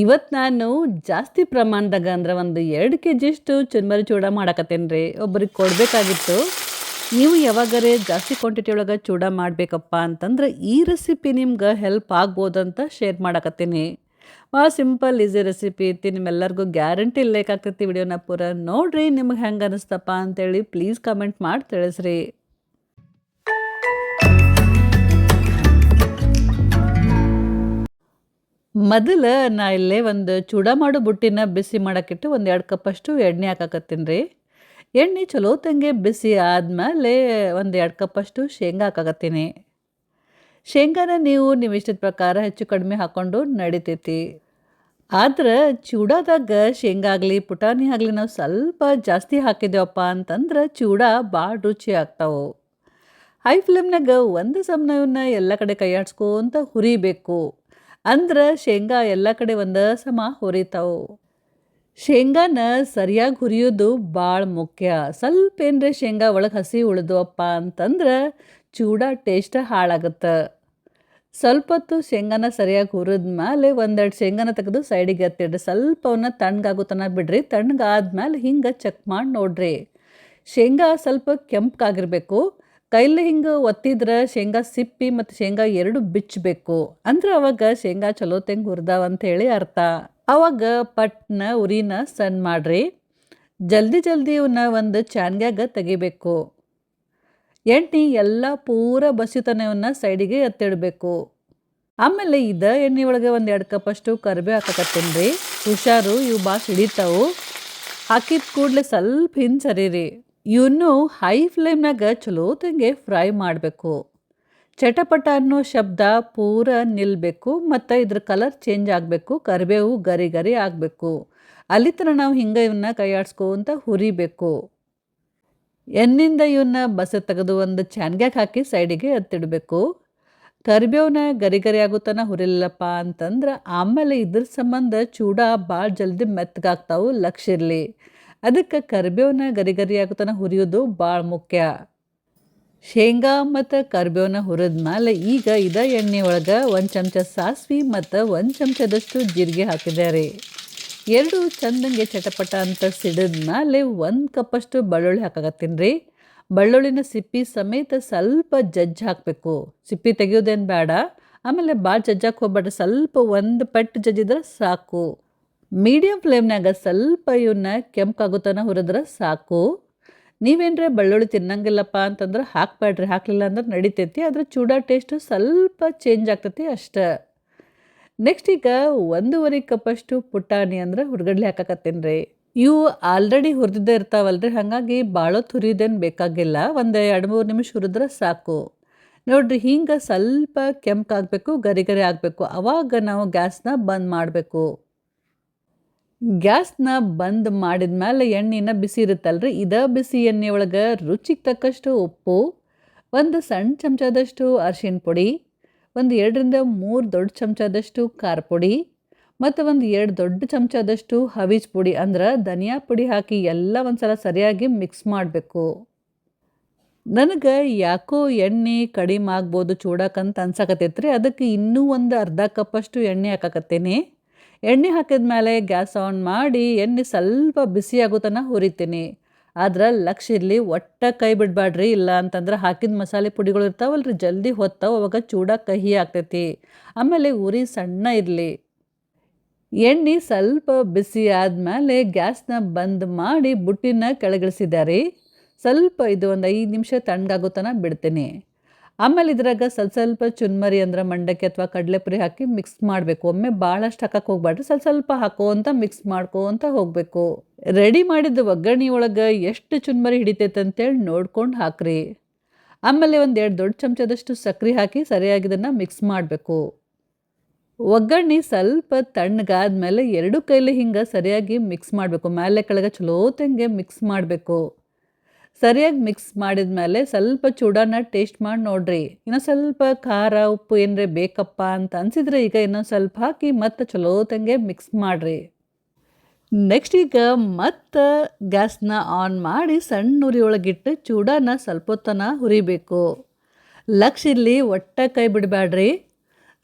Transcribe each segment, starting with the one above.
ಇವತ್ತು ನಾನು ಜಾಸ್ತಿ ಪ್ರಮಾಣದಾಗ ಅಂದ್ರೆ ಒಂದು 2 ಕೆಜಿಯಷ್ಟು ಚುರ್ಮರಿ ಚೂಡ ಮಾಡಾಕತ್ತೇನೆ ರೀ. ಒಬ್ರಿಗೆ ಕೊಡಬೇಕಾಗಿತ್ತು. ನೀವು ಯಾವಾಗಾರೆ ಜಾಸ್ತಿ ಕ್ವಾಂಟಿಟಿ ಒಳಗೆ ಚೂಡ ಮಾಡಬೇಕಪ್ಪ ಅಂತಂದ್ರೆ ಈ ರೆಸಿಪಿ ನಿಮ್ಗೆ ಹೆಲ್ಪ್ ಆಗ್ಬೋದಂತ ಶೇರ್ ಮಾಡಾಕತ್ತೀನಿ. ಭಾಳ ಸಿಂಪಲ್ ಈಸಿ ರೆಸಿಪಿ ಐತಿ. ನಿಮ್ಮೆಲ್ಲರಿಗೂ ಗ್ಯಾರಂಟಿ ಲೈಕ್ ಆಗ್ತೈತಿ. ವಿಡಿಯೋನ ಪೂರ ನೋಡ್ರಿ. ನಿಮ್ಗೆ ಹೆಂಗೆ ಅನಿಸ್ತಪ್ಪ ಅಂತೇಳಿ ಪ್ಲೀಸ್ ಕಮೆಂಟ್ ಮಾಡಿ ತಿಳಿಸ್ರಿ. ಮೊದಲು ನಾ ಇಲ್ಲೇ ಒಂದು ಚೂಡ ಮಾಡೋ ಬುಟ್ಟಿನ ಬಿಸಿ ಮಾಡಕ್ಕಿಟ್ಟು ಒಂದು 2 ಕಪ್ಪಷ್ಟು ಎಣ್ಣೆ ಹಾಕಾಕತ್ತೀನಿ ರೀ. ಎಣ್ಣೆ ಚಲೋತ್ತಂಗೆ ಬಿಸಿ ಆದಮೇಲೆ ಒಂದು 2 ಕಪ್ಪಷ್ಟು ಶೇಂಗಾ ಹಾಕಾಕತ್ತೀನಿ. ಶೇಂಗಾನ ನೀವು ನಿಮ್ಮ ಇಷ್ಟದ ಪ್ರಕಾರ ಹೆಚ್ಚು ಕಡಿಮೆ ಹಾಕ್ಕೊಂಡು ನಡಿತೈತಿ. ಆದ್ರೆ ಚೂಡಾದಾಗ ಶೇಂಗಾ ಆಗಲಿ ಪುಟಾಣಿ ಆಗಲಿ ನಾವು ಸ್ವಲ್ಪ ಜಾಸ್ತಿ ಹಾಕಿದೇವಪ್ಪ ಅಂತಂದ್ರೆ ಚೂಡ ಭಾಳ ರುಚಿ ಆಗ್ತಾವೆ. ಹೈ ಫ್ಲೇಮ್ನಾಗ ಒಂದು ಸಮನ ಇವನ್ನ ಎಲ್ಲ ಕಡೆ ಕೈಯಾಡ್ಸ್ಕೊಂತ ಹುರಿಬೇಕು. ಅಂದ್ರೆ ಶೇಂಗಾ ಎಲ್ಲ ಕಡೆ ಒಂದೇ ಸಮ ಹುರಿತಾವು. ಶೇಂಗಾನ ಸರಿಯಾಗಿ ಹುರಿಯೋದು ಭಾಳ ಮುಖ್ಯ. ಸ್ವಲ್ಪ ಏನರೆ ಶೇಂಗಾ ಒಳಗೆ ಹಸಿ ಉಳಿದ್ವಪ್ಪ ಅಂತಂದ್ರೆ ಚೂಡ ಟೇಸ್ಟ್ ಹಾಳಾಗುತ್ತೆ. ಸ್ವಲ್ಪ ಹೊತ್ತು ಶೇಂಗಾನ ಸರಿಯಾಗಿ ಹುರಿದ್ಮೇಲೆ ಒಂದೆರಡು ಶೇಂಗಾನ ತೆಗೆದು ಸೈಡಿಗೆ ಎತ್ತಿಡ್ರಿ. ಸ್ವಲ್ಪ ಅವನ್ನ ತಣ್ಣಗಾಗೋ ತನಕ ಬಿಡ್ರಿ. ತಣ್ಣಗಾದ್ಮೇಲೆ ಹಿಂಗೆ ಚೆಕ್ ಮಾಡಿ ನೋಡ್ರಿ. ಶೇಂಗಾ ಸ್ವಲ್ಪ ಕೆಂಪಗಾಗಿರ್ಬೇಕು. ಕೈಲಿ ಹಿಂಗೆ ಒತ್ತಿದ್ರೆ ಶೇಂಗಾ ಸಿಪ್ಪಿ ಮತ್ತು ಶೇಂಗಾ ಎರಡು ಬಿಚ್ಚಬೇಕು. ಅಂದ್ರೆ ಅವಾಗ ಶೇಂಗಾ ಚಲೋ ತೆಂಗೆ ಹುರಿದಾವ ಅಂಥೇಳಿ ಅರ್ಥ. ಅವಾಗ ಪಟ್ನ ಉರಿನ ಸಣ್ಣ ಮಾಡ್ರಿ. ಜಲ್ದಿ ಇವನ್ನ ಒಂದು ಚಾನ್ಗ್ಯಾಗ ತೆಗಿಬೇಕು. ಎಣ್ಣೆ ಎಲ್ಲ ಪೂರ ಬಸಿತನ ಇವನ್ನ ಸೈಡಿಗೆ ಎತ್ತಿಡಬೇಕು. ಆಮೇಲೆ ಎಣ್ಣೆ ಒಳಗೆ ಒಂದು 2 ಕಪ್ಪಷ್ಟು ಕರಿಬೇವು ಹಾಕಕತ್ತೀನಿ ರೀ. ಹುಷಾರು, ಇವು ಭಾಳ ಸಿಡಿತಾವು. ಹಾಕಿದ ಕೂಡಲೇ ಸ್ವಲ್ಪ ಹಿಂದೆ ಸರೀರಿ. ಇವನ್ನು ಹೈ ಫ್ಲೇಮ್ನಾಗ ಚಲೋತ್ತಂಗೆ ಫ್ರೈ ಮಾಡಬೇಕು. ಚಟಪಟ ಅನ್ನೋ ಶಬ್ದ ಪೂರ ನಿಲ್ಲಬೇಕು ಮತ್ತು ಇದ್ರ ಕಲರ್ ಚೇಂಜ್ ಆಗಬೇಕು. ಕರಿಬೇವು ಗರಿ ಗರಿ ಆಗಬೇಕು. ಅಲ್ಲಿ ತನಕ ನಾವು ಹಿಂಗೆ ಇವನ್ನ ಕೈಯಾಡ್ಸ್ಕೊಂತ ಹುರಿಬೇಕು. ಎಣ್ಣಿಂದ ಇವನ್ನ ಬಸ ತೆಗೆದು ಒಂದು ಚಾನ್ಗ್ಯಾಗ ಹಾಕಿ ಸೈಡಿಗೆ ಎತ್ತಿಡಬೇಕು. ಕರಿಬೇವನ್ನ ಗರಿ ಗರಿ ಆಗೋ ತನಕ ಹುರಿಲ್ಲಪ್ಪ ಅಂತಂದ್ರೆ ಆಮೇಲೆ ಇದ್ರ ಸಂಬಂಧ ಚೂಡ ಭಾಳ ಜಲ್ದಿ ಮೆತ್ತಗಾಗ್ತಾವು. ಲಕ್ಷ ಇರಲಿ. ಅದಕ್ಕೆ ಕರಿಬೇವನ್ನ ಗರಿ ಗರಿ ಆಗೋ ತನಕ ಹುರಿಯೋದು ಭಾಳ ಮುಖ್ಯ. ಶೇಂಗಾ ಮತ್ತು ಕರಿಬೇವನ್ನ ಹುರಿದ್ಮೇಲೆ ಈಗ ಎಣ್ಣೆ ಒಳಗೆ 1 ಚಮಚ ಸಾಸಿವೆ ಮತ್ತು 1 ಚಮಚದಷ್ಟು ಜೀರಿಗೆ ಹಾಕಿದ್ದಾರೆ. ಎರಡು ಚಂದಂಗೆ ಚಟಪಟ ಅಂತ ಸಿಡಿದ್ಮೇಲೆ 1 ಕಪ್ಪಷ್ಟು ಬೆಳ್ಳುಳ್ಳಿ ಹಾಕಾಕತ್ತೀನಿ ರೀ. ಬೆಳ್ಳುಳ್ಳಿನ ಸಿಪ್ಪಿ ಸಮೇತ ಸ್ವಲ್ಪ ಜಜ್ಜಿ ಹಾಕಬೇಕು. ಸಿಪ್ಪಿ ತೆಗಿಯೋದೇನು ಬೇಡ. ಆಮೇಲೆ ಭಾಳ ಜಜ್ಜಕ್ಕೆ ಹೋಗ್ಬೇಡ್ರಿ. ಸ್ವಲ್ಪ ಒಂದು ಪೆಟ್ಟು ಜಜ್ಜಿದ್ರೆ ಸಾಕು. ಮೀಡಿಯಮ್ ಫ್ಲೇಮ್ನಾಗ ಸ್ವಲ್ಪ ಇವನ್ನ ಕೆಂಪಾಗೋ ತನಕ ಹುರಿದ್ರೆ ಸಾಕು. ನೀವೇನ್ರೆ ಬೆಳ್ಳುಳ್ಳಿ ತಿನ್ನಂಗಿಲ್ಲಪ್ಪ ಅಂತಂದ್ರೆ ಹಾಕಬೇಡ್ರಿ. ಹಾಕಲಿಲ್ಲ ಅಂದ್ರೆ ನಡಿತೈತಿ. ಆದರೆ ಚೂಡ ಟೇಸ್ಟು ಸ್ವಲ್ಪ ಚೇಂಜ್ ಆಗ್ತೈತಿ ಅಷ್ಟೇ. ನೆಕ್ಸ್ಟ್ ಈಗ 1.5 ಕಪ್ಪಷ್ಟು ಪುಟಾಣಿ ಅಂದ್ರೆ ಹುರ್ಗಡ್ಲೆ ಹಾಕಾಕತ್ತೀನಿ ರೀ. ಇವು ಆಲ್ರೆಡಿ ಹುರಿದಿದ್ದೇ ಇರ್ತಾವಲ್ರಿ. ಹಾಗಾಗಿ ಭಾಳೊತ್ತು ಹುರಿಯೋದೇನು ಬೇಕಾಗಿಲ್ಲ. ಒಂದು 2-3 ನಿಮಿಷ ಹುರಿದ್ರೆ ಸಾಕು. ನೋಡಿರಿ, ಹಿಂಗೆ ಸ್ವಲ್ಪ ಕೆಂಪಾಗಬೇಕು, ಗರಿ ಗರಿ ಆಗಬೇಕು. ಅವಾಗ ನಾವು ಗ್ಯಾಸ್ನ ಬಂದ್ ಮಾಡಬೇಕು. ಗ್ಯಾಸ್ನ ಬಂದ್ ಮಾಡಿದ್ಮೇಲೆ ಎಣ್ಣೆನ ಬಿಸಿ ಇರುತ್ತಲ್ರಿ. ಬಿಸಿ ಎಣ್ಣೆ ಒಳಗೆ ರುಚಿಗೆ ತಕ್ಕಷ್ಟು ಉಪ್ಪು, ಒಂದು ಸಣ್ಣ ಚಮಚದಷ್ಟು ಅರಿಶಿನ ಪುಡಿ, ಒಂದು 2ರಿಂದ 3 ದೊಡ್ಡ ಚಮಚದಷ್ಟು ಖಾರ ಪುಡಿ ಮತ್ತು ಒಂದು 2 ದೊಡ್ಡ ಚಮಚದಷ್ಟು ಹವಿಜ್ ಪುಡಿ ಅಂದ್ರೆ ಧನಿಯಾ ಪುಡಿ ಹಾಕಿ ಎಲ್ಲ ಒಂದ್ಸಲ ಸರಿಯಾಗಿ ಮಿಕ್ಸ್ ಮಾಡಬೇಕು. ನನಗೆ ಯಾಕೋ ಎಣ್ಣೆ ಕಡಿಮೆ ಆಗ್ಬೋದು ಚೂಡಕ್ಕಂತ ಅನ್ಸಕತ್ತೈತ್ರಿ. ಅದಕ್ಕೆ ಇನ್ನೂ ಒಂದು ಅರ್ಧ ಕಪ್ಪಷ್ಟು ಎಣ್ಣೆ ಹಾಕಾಕತ್ತೀನಿ. ಎಣ್ಣೆ ಹಾಕಿದ್ಮೇಲೆ ಗ್ಯಾಸ್ ಆನ್ ಮಾಡಿ ಎಣ್ಣೆ ಸ್ವಲ್ಪ ಬಿಸಿ ಆಗೋ ತನಕ ಹುರಿತೀನಿ. ಆದ್ರೆ ಲಕ್ಷ ಇರಲಿ, ಒಟ್ಟ ಕೈ ಬಿಡಬೇಡ್ರಿ. ಇಲ್ಲ ಅಂತಂದ್ರೆ ಹಾಕಿದ ಮಸಾಲೆ ಪುಡಿಗಳು ಇರ್ತಾವಲ್ರಿ, ಜಲ್ದಿ ಹೊತ್ತಾವ. ಅವಾಗ ಚೂಡ ಕಹಿ ಆಗ್ತೈತಿ. ಆಮೇಲೆ ಉರಿ ಸಣ್ಣ ಇರಲಿ. ಎಣ್ಣೆ ಸ್ವಲ್ಪ ಬಿಸಿ ಆದಮೇಲೆ ಗ್ಯಾಸ್ನ ಬಂದ್ ಮಾಡಿ ಬುಟ್ಟಿನ ಕೆಳಗಿಳಿಸಿದ್ದಾರೆ. ಸ್ವಲ್ಪ ಇದು ಒಂದು 5 ನಿಮಿಷ ತಣ್ಣಗಾಗೋ ತನಕ ಬಿಡ್ತೀನಿ. ಆಮೇಲೆ ಇದ್ರಾಗ ಸ್ವಲ್ಪ ಚುನ್ಮರಿ ಅಂದ್ರೆ ಮಂಡಕ್ಕಿ ಅಥವಾ ಕಡಲೆಪುರಿ ಹಾಕಿ ಮಿಕ್ಸ್ ಮಾಡಬೇಕು. ಒಮ್ಮೆ ಭಾಳಷ್ಟು ಹಾಕಕ್ಕೆ ಹೋಗ್ಬೇಡ್ರಿ. ಸ್ವಲ್ಪ ಹಾಕೋಂತ ಮಿಕ್ಸ್ ಮಾಡ್ಕೋಂತ ಹೋಗಬೇಕು. ರೆಡಿ ಮಾಡಿದ ಒಗ್ಗರಣೆ ಒಳಗೆ ಎಷ್ಟು ಚುನ್ಮರಿ ಹಿಡಿತೈತೆ ಅಂತೇಳಿ ನೋಡ್ಕೊಂಡು ಹಾಕ್ರಿ. ಆಮೇಲೆ ಒಂದು 2 ದೊಡ್ಡ ಚಮಚದಷ್ಟು ಸಕ್ಕರೆ ಹಾಕಿ ಸರಿಯಾಗಿ ಇದನ್ನು ಮಿಕ್ಸ್ ಮಾಡಬೇಕು. ಒಗ್ಗರಣೆ ಸ್ವಲ್ಪ ತಣ್ಣಗಾದ್ಮೇಲೆ 2 ಕೈಲಿ ಹಿಂಗೆ ಸರಿಯಾಗಿ ಮಿಕ್ಸ್ ಮಾಡಬೇಕು. ಮೇಲೆ ಕೆಳಗೆ ಚಲೋತ್ತಂಗೆ ಮಿಕ್ಸ್ ಮಾಡಬೇಕು. ಸರಿಯಾಗಿ ಮಿಕ್ಸ್ ಮಾಡಿದ್ಮೇಲೆ ಸ್ವಲ್ಪ ಚೂಡಾನ ಟೇಸ್ಟ್ ಮಾಡಿ ನೋಡ್ರಿ. ಇನ್ನೊಂದು ಸ್ವಲ್ಪ ಖಾರ ಉಪ್ಪು ಏನರೇ ಬೇಕಪ್ಪ ಅಂತ ಅನಿಸಿದ್ರೆ ಈಗ ಇನ್ನೊಂದು ಸ್ವಲ್ಪ ಹಾಕಿ ಮತ್ತೆ ಚಲೋತ್ತಂಗೆ ಮಿಕ್ಸ್ ಮಾಡಿರಿ. ನೆಕ್ಸ್ಟ್ ಈಗ ಮತ್ತೆ ಗ್ಯಾಸ್ನ ಆನ್ ಮಾಡಿ ಸಣ್ಣ ಉರಿ ಒಳಗಿಟ್ಟು ಚೂಡಾನ ಸ್ವಲ್ಪ ಹೊತ್ತನ ಹುರಿಬೇಕು. ಲಕ್ಷ ಇರಲಿ, ಒಟ್ಟ ಕೈ ಬಿಡಬೇಡ್ರಿ.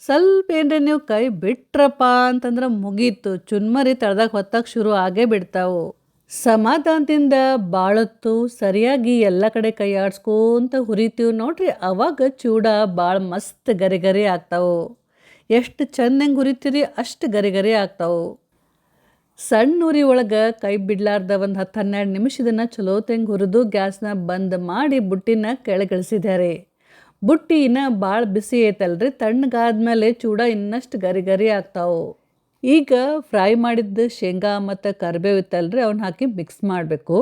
ಸ್ವಲ್ಪ ಏನ್ರಿ ನೀವು ಕೈ ಬಿಟ್ರಪ್ಪ ಅಂತಂದ್ರೆ ಮುಗೀತು. ಚುನ್ಮರಿ ತಳದಾಗ ಹೊತ್ತಕ್ಕೆ ಶುರು ಆಗೇ ಬಿಡ್ತಾವು. ಸಮಾಧಾನದಿಂದ ಬಾಳೊತ್ತು ಸರಿಯಾಗಿ ಎಲ್ಲ ಕಡೆ ಕೈ ಆಡಿಸ್ಕೊಂತ ಹುರಿತೀವಿ ನೋಡ್ರಿ, ಅವಾಗ ಚೂಡ ಭಾಳ ಮಸ್ತ್ ಗರಿ ಗರಿ ಆಗ್ತಾವು. ಎಷ್ಟು ಚಂದಂಗೆ ಹುರಿತೀರಿ ಅಷ್ಟು ಗರಿ ಗರಿ ಆಗ್ತಾವು. ಸಣ್ಣ ಉರಿ ಒಳಗೆ ಕೈ ಬಿಡ್ಲಾರ್ದ ಒಂದು 10-12 ನಿಮಿಷ ಇದನ್ನು ಚಲೋತಂಗೆ ಹುರಿದು ಗ್ಯಾಸ್ನ ಬಂದ್ ಮಾಡಿ ಬುಟ್ಟಿನ ಕೆಳಗಿಳಿಸಿದ್ದಾರೆ. ಬುಟ್ಟಿ ಇನ್ನೂ ಭಾಳ ಬಿಸಿ ಐತಲ್ರಿ, ತಣ್ಣಗಾದ್ಮೇಲೆ ಚೂಡ ಇನ್ನಷ್ಟು ಗರಿ ಗರಿ ಆಗ್ತಾವು. ಈಗ ಫ್ರೈ ಮಾಡಿದ್ದ ಶೇಂಗಾ ಮತ್ತು ಕರಿಬೇವು ಇತ್ತಲ್ರಿ, ಅವನ್ನ ಹಾಕಿ ಮಿಕ್ಸ್ ಮಾಡಬೇಕು.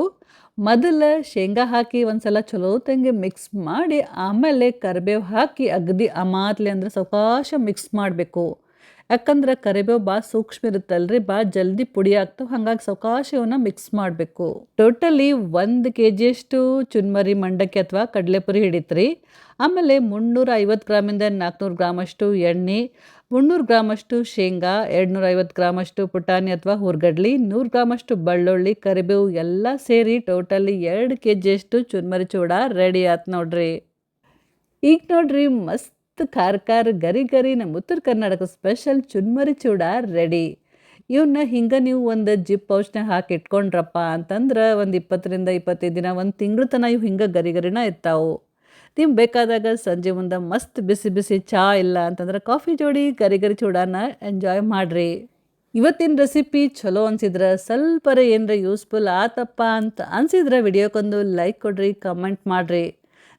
ಮೊದಲು ಶೇಂಗಾ ಹಾಕಿ ಒಂದು ಸಲ ಚಲೋತಂಗೆ ಮಿಕ್ಸ್ ಮಾಡಿ ಆಮೇಲೆ ಕರಿಬೇವು ಹಾಕಿ ಅಗದಿ ಅಮಾತ್ಲೆ ಅಂದ್ರೆ ಸಾವಕಾಶ ಮಿಕ್ಸ್ ಮಾಡಬೇಕು. ಯಾಕಂದ್ರೆ ಕರಿಬೇವು ಭಾಳ ಸೂಕ್ಷ್ಮ ಇರುತ್ತಲ್ರಿ, ಭಾಳ ಜಲ್ದಿ ಪುಡಿ ಆಗ್ತಾವೆ. ಹಾಗಾಗಿ ಸಾವಕಾಶ ಇವನ್ನ ಮಿಕ್ಸ್ ಮಾಡಬೇಕು. ಟೋಟಲಿ 1 kgಷ್ಟು ಚುನ್ಮರಿ ಮಂಡಕ್ಕಿ ಅಥವಾ ಕಡಲೆಪುರಿ ಹಿಡಿತ್ರಿ. ಆಮೇಲೆ 350 ಗ್ರಾಮಿಂದ 400 ಗ್ರಾಮಷ್ಟು ಎಣ್ಣೆ, 300 ಗ್ರಾಮಷ್ಟು ಶೇಂಗಾ, 250 ಗ್ರಾಮಷ್ಟು ಪುಟಾಣಿ ಅಥವಾ ಹುರ್ಗಡ್ಲಿ, 100 ಗ್ರಾಮಷ್ಟು ಬೆಳ್ಳುಳ್ಳಿ, ಕರಿಬೇವು ಎಲ್ಲ ಸೇರಿ ಟೋಟಲಿ 2 kgಷ್ಟು ಚುನ್ಮರಿ ಚೂಡ ರೆಡಿ ಆಯ್ತು ನೋಡ್ರಿ. ಈಗ ನೋಡ್ರಿ ಮಸ್ತ್ ಖಾರ ಗರಿ ಗರಿ ನಮ್ಮ ಉತ್ತರ ಕರ್ನಾಟಕ ಸ್ಪೆಷಲ್ ಚುನ್ಮರಿ ಚೂಡ ರೆಡಿ. ಇವನ್ನ ಹಿಂಗೆ ನೀವು ಒಂದು ಜಿಪ್ ಪೌಚ್ನಾಗ ಹಾಕಿ ಇಟ್ಕೊಂಡ್ರಪ್ಪ ಅಂತಂದ್ರೆ ಒಂದು 20-25 ದಿನ, 1 ತಿಂಗಳು ತನಕ ಇವು ಹಿಂಗೆ ಗರಿ ಗರಿನ ಇರ್ತಾವೆ. ನೀವು ಬೇಕಾದಾಗ ಸಂಜೆ ಮುಂದೆ ಮಸ್ತ್ ಬಿಸಿ ಬಿಸಿ ಚಹಾ ಇಲ್ಲ ಅಂತಂದ್ರೆ ಕಾಫಿ ಜೋಡಿ ಗರಿ ಗರಿ ಚೂಡಾನ ಎಂಜಾಯ್ ಮಾಡಿರಿ. ಇವತ್ತಿನ ರೆಸಿಪಿ ಚಲೋ ಅನ್ಸಿದ್ರೆ ಸ್ವಲ್ಪರ ಏನರ ಯೂಸ್ಫುಲ್ ಆತಪ್ಪ ಅಂತ ಅನ್ಸಿದ್ರೆ ವಿಡಿಯೋಕ್ಕೊಂದು ಲೈಕ್ ಕೊಡ್ರಿ, ಕಮೆಂಟ್ ಮಾಡಿರಿ.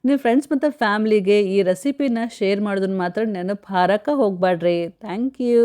ನಿಮ್ಮ ಫ್ರೆಂಡ್ಸ್ ಮತ್ತು ಫ್ಯಾಮ್ಲಿಗೆ ಈ ರೆಸಿಪಿನ ಶೇರ್ ಮಾಡೋದನ್ನ ಮಾತ್ರ ನೆನಪು ಹಾರಕ್ಕೆ ಹೋಗಬೇಡ್ರಿ. Thank you.